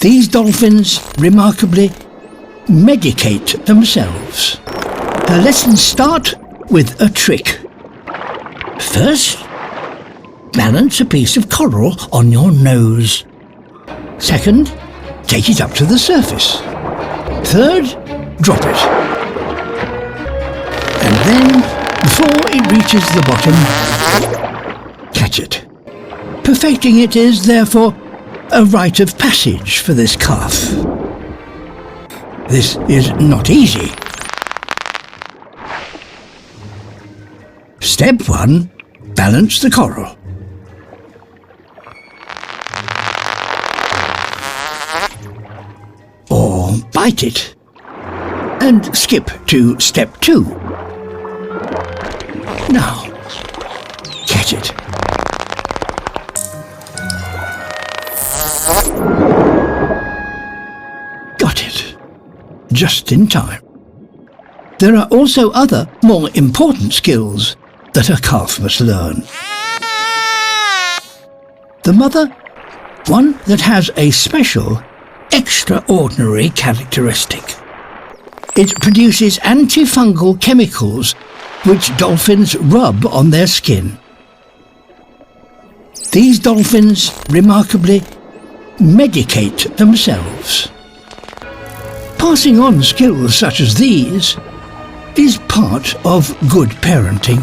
These dolphins remarkably medicate themselves. Her lessons start with a trick. First, balance a piece of coral on your nose. Second, take it up to the surface. Third, drop it. And then, before it reaches the bottom, catch it. Perfecting it is, therefore, a rite of passage for this calf. This is not easy. Step 1. Balance the coral. Or bite it. And skip to step 2. Now, catch it. Got it. Just in time. There are also other, more important skills that a calf must learn. The mother, one that has a special, extraordinary characteristic. It produces antifungal chemicals which dolphins rub on their skin. These dolphins remarkably medicate themselves. Passing on skills such as these is part of good parenting.